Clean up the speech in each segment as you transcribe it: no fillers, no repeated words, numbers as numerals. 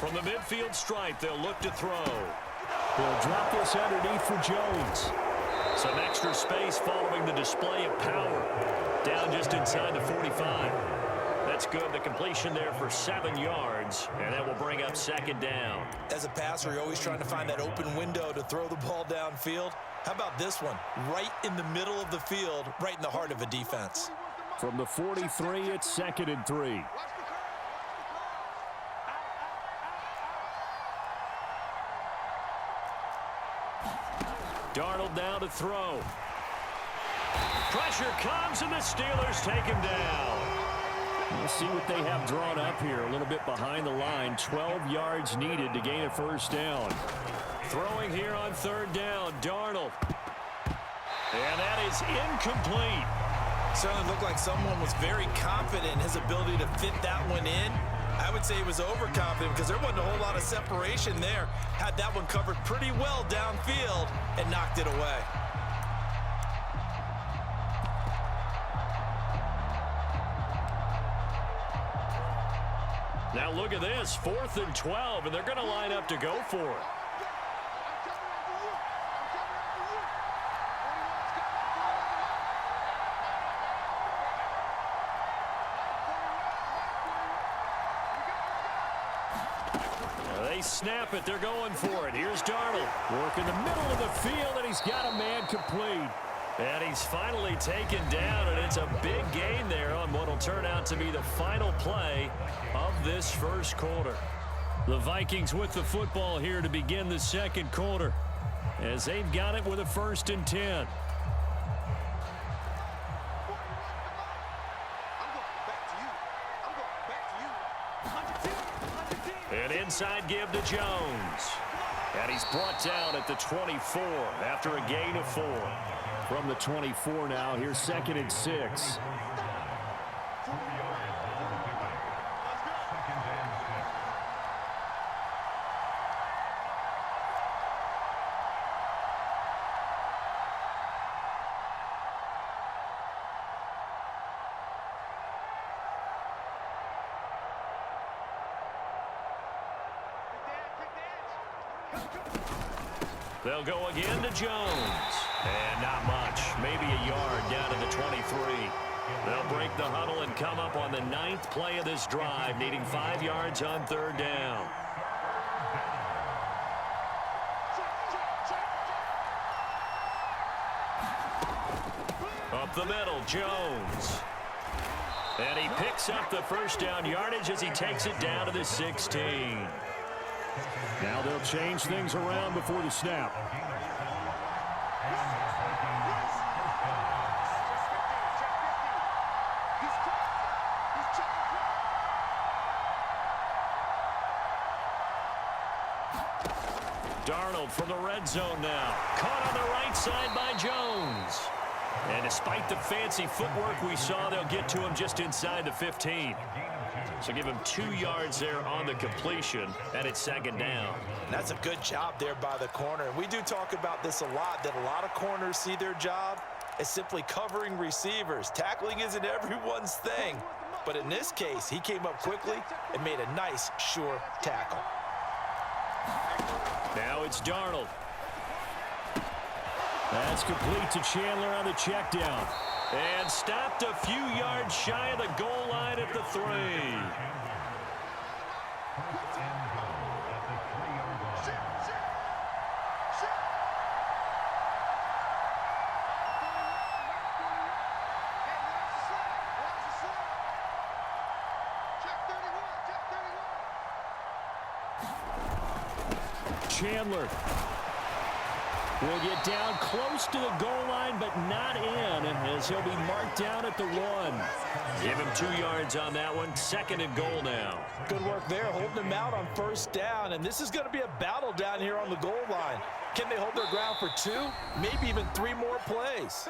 From the midfield stripe, they'll look to throw. They'll drop this underneath for Jones. Some extra space following the display of power. Down just inside the 45. That's good. The completion there for 7 yards, and that will bring up second down. As a passer, you're always trying to find that open window to throw the ball downfield. How about this one? Right in the middle of the field, right in the heart of a defense. From the 43, it's 2nd and 3. Darnold now to throw. Pressure comes, and the Steelers take him down. Let's see what they have drawn up here. A little bit behind the line. 12 yards needed to gain a first down. Throwing here on 3rd down, Darnold. And that is incomplete. Certainly looked like someone was very confident in his ability to fit that one in. I would say he was overconfident because there wasn't a whole lot of separation there. Had that one covered pretty well downfield and knocked it away. Now look at this, 4th and 12, and they're going to line up to go for it. They snap it. They're going for it. Here's Darnold. Work in the middle of the field, and he's got a man complete. And he's finally taken down, and it's a big gain there on what will turn out to be the final play of this first quarter. The Vikings with the football here to begin the second quarter, as they've got it with a 1st and 10. An inside give to Jones. And he's brought down at the 24 after a gain of 4. From the 24 now, here's 2nd and 6. They'll go again to Jones. And not much. Maybe a yard down to the 23. They'll break the huddle and come up on the 9th play of this drive, needing 5 yards on 3rd down. Up the middle, Jones. And he picks up the first down yardage as he takes it down to the 16. Now they'll change things around before the snap. Darnold from the red zone now. Caught on the right side by Jones. And despite the fancy footwork we saw, they'll get to him just inside the 15. So give him 2 yards there on the completion, and it's 2nd down. And that's a good job there by the corner. And we do talk about this a lot, that a lot of corners see their job as simply covering receivers. Tackling isn't everyone's thing. But in this case, he came up quickly and made a nice, sure tackle. Now it's Darnold. That's complete to Chandler on the check down. And stopped a few yards shy of the goal line at the 3. Chandler will get down close to the goal line, but not in, as he'll be marked down at the 1. Give him 2 yards on that one. 2nd and goal now. Good work there, holding him out on 1st down. And this is going to be a battle down here on the goal line. Can they hold their ground for 2, maybe even 3 more plays?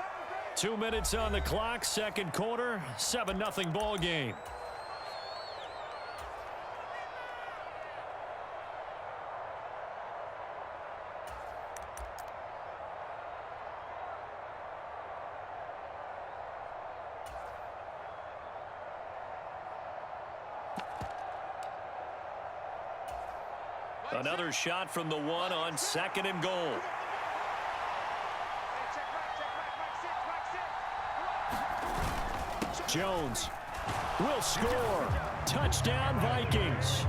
2 minutes on the clock, second quarter, 7-0 ball game. Another shot from the one on 2nd and goal. Jones will score. Touchdown, Vikings.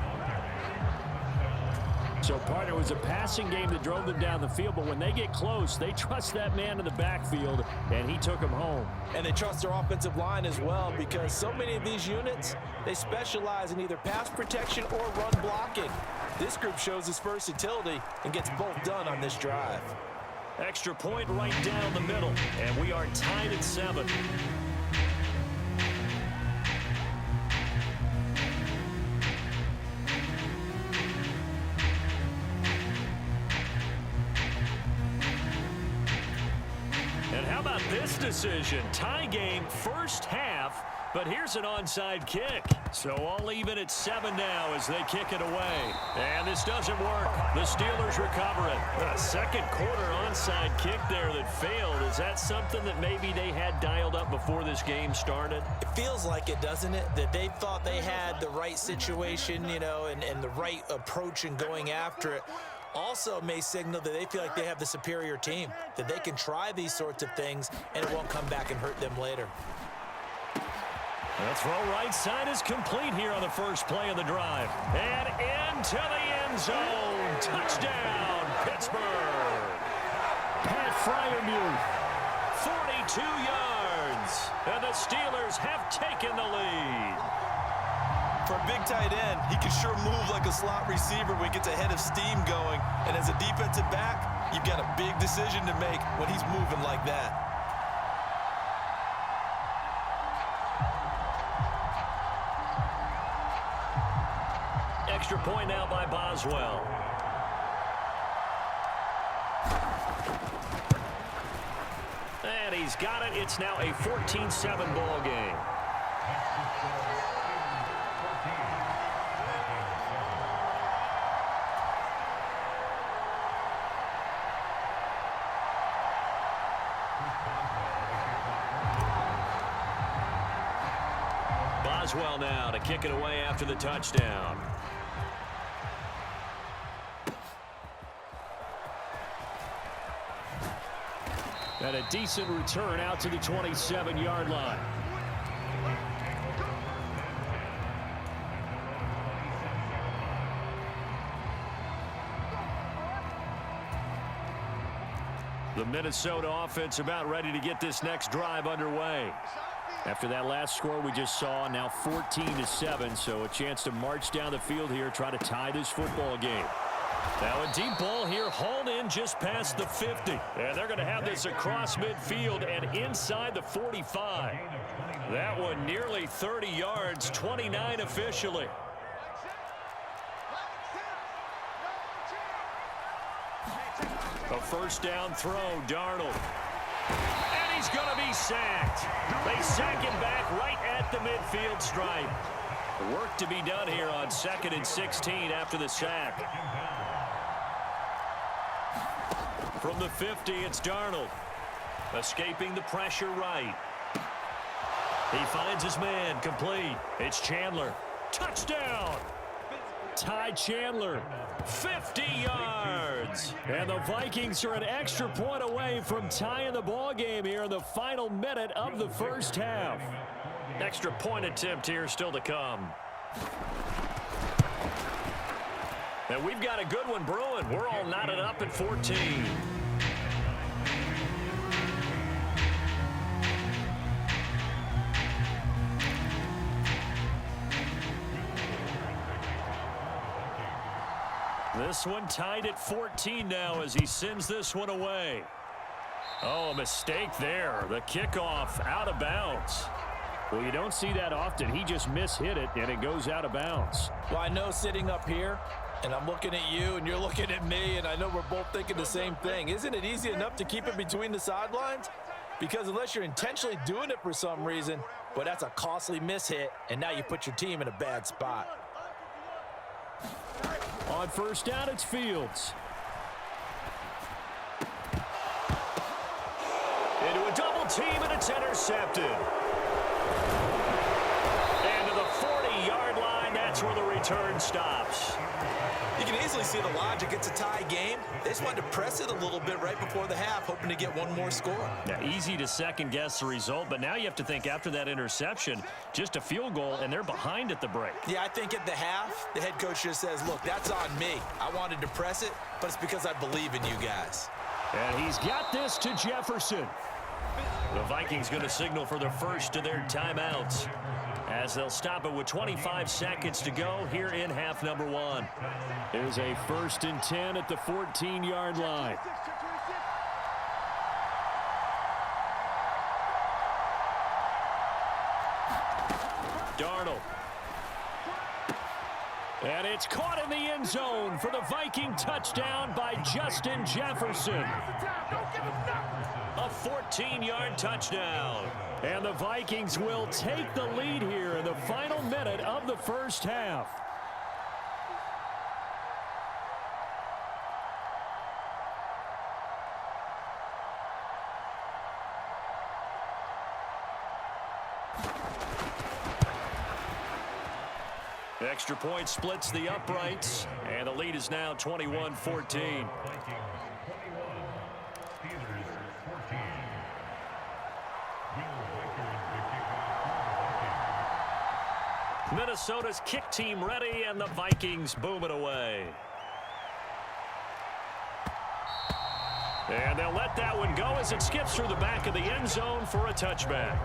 So, partner, it was a passing game that drove them down the field, but when they get close, they trust that man in the backfield, and he took them home. And they trust their offensive line as well, because so many of these units, they specialize in either pass protection or run blocking. This group shows its versatility and gets both done on this drive. Extra point right down the middle, and we are tied at 7. And how about this decision? Tie game, first half, but here's an onside kick. So all even at 7 now as they kick it away. And this doesn't work. The Steelers recover it. A second quarter onside kick there that failed. Is that something that maybe they had dialed up before this game started? It feels like it, doesn't it? That they thought they had the right situation, you know, and the right approach in going after it. Also may signal that they feel like they have the superior team, that they can try these sorts of things and it won't come back and hurt them later. The throw right side is complete here on the first play of the drive. And into the end zone. Touchdown, Pittsburgh. Pat Fryermuth. 42 yards. And the Steelers have taken the lead. For a big tight end, he can sure move like a slot receiver when he gets a head of steam going. And as a defensive back, you've got a big decision to make when he's moving like that. Extra point now by Boswell. And he's got it. It's now a 14-7 ball game. Boswell now to kick it away after the touchdown. And a decent return out to the 27-yard line. The Minnesota offense about ready to get this next drive underway. After that last score we just saw, now 14-7, so a chance to march down the field here, try to tie this football game. Now a deep ball here, hauled in just past the 50. And they're going to have this across midfield and inside the 45. That one nearly 30 yards, 29 officially. A first down throw, Darnold. And he's going to be sacked. They sack him back right at the midfield stripe. Work to be done here on 2nd and 16 after the sack. From the 50, it's Darnold. Escaping the pressure right. He finds his man, complete. It's Chandler. Touchdown! Ty Chandler, 50 yards. and the Vikings are an extra point away from tying the ball game here in the final minute of the first half. Extra point attempt here still to come. And we've got a good one brewing. We're all knotted up at 14. This one tied at 14 now as he sends this one away. Oh, a mistake there. The kickoff out of bounds. Well, you don't see that often. He just mishit it, and it goes out of bounds. Well, I know sitting up here, and I'm looking at you, and you're looking at me, and I know we're both thinking the same thing. Isn't it easy enough to keep it between the sidelines? Because unless you're intentionally doing it for some reason, well, that's a costly mishit, and now you put your team in a bad spot. On first down, it's Fields. Into a double team, and it's intercepted. And to the 40-yard line, that's where the return stops. You can easily see the logic. It's a tie game. They just wanted to press it a little bit right before the half, hoping to get one more score. Yeah, easy to second-guess the result, but now you have to think after that interception, just a field goal, and they're behind at the break. Yeah, I think at the half, the head coach just says, look, that's on me. I wanted to press it, but it's because I believe in you guys. And he's got this to Jefferson. The Vikings going to signal for the first of their timeouts as they'll stop it with 25 seconds to go here in half number one. Here's a 1st and 10 at the 14-yard line. Darnold. And it's caught in the end zone for the Viking touchdown by Justin Jefferson. A 14-yard touchdown. And the Vikings will take the lead here in the final minute of the first half. Extra point splits the uprights, and the lead is now 21-14. Minnesota's kick team ready, and the Vikings boom it away. And they'll let that one go as it skips through the back of the end zone for a touchback.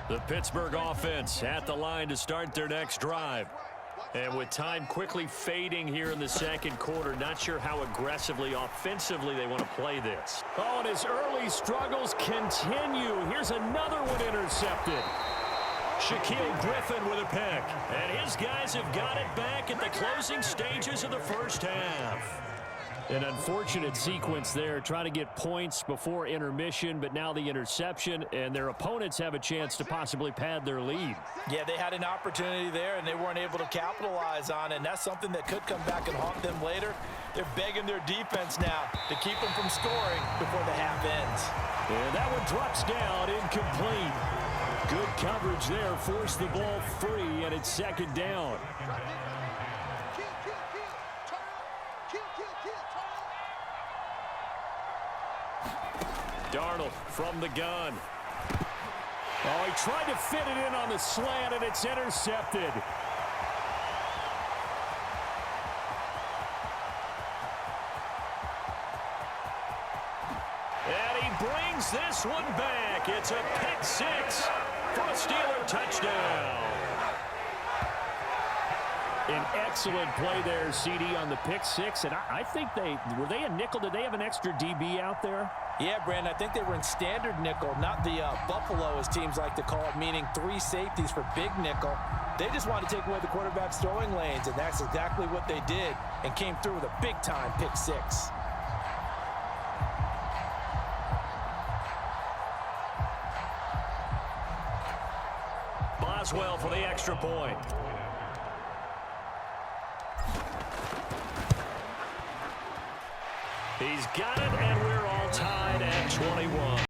The Pittsburgh offense at the line to start their next drive. And with time quickly fading here in the second quarter, not sure how aggressively, offensively they want to play this. Oh, and his early struggles continue. Here's another one intercepted. Shaquille Griffin with a pick. And his guys have got it back at the closing stages of the first half. An unfortunate sequence there, trying to get points before intermission, but now the interception, and their opponents have a chance to possibly pad their lead. Yeah, they had an opportunity there, and they weren't able to capitalize on it, and that's something that could come back and haunt them later. They're begging their defense now to keep them from scoring before the half ends. And that one drops down, incomplete. Good coverage there, forced the ball free, and it's second down. Darnold from the gun. Oh, he tried to fit it in on the slant, and it's intercepted. And he brings this one back. It's a pick six for a Steeler touchdown. An excellent play there, CD, on the pick six. And I think were they a nickel? Did they have an extra DB out there? Yeah, Brandon, I think they were in standard nickel, not the Buffalo, as teams like to call it, meaning 3 safeties for big nickel. They just wanted to take away the quarterback's throwing lanes, and that's exactly what they did, and came through with a big-time pick six. Boswell for the extra point. He's got it, and we're all tied at 21.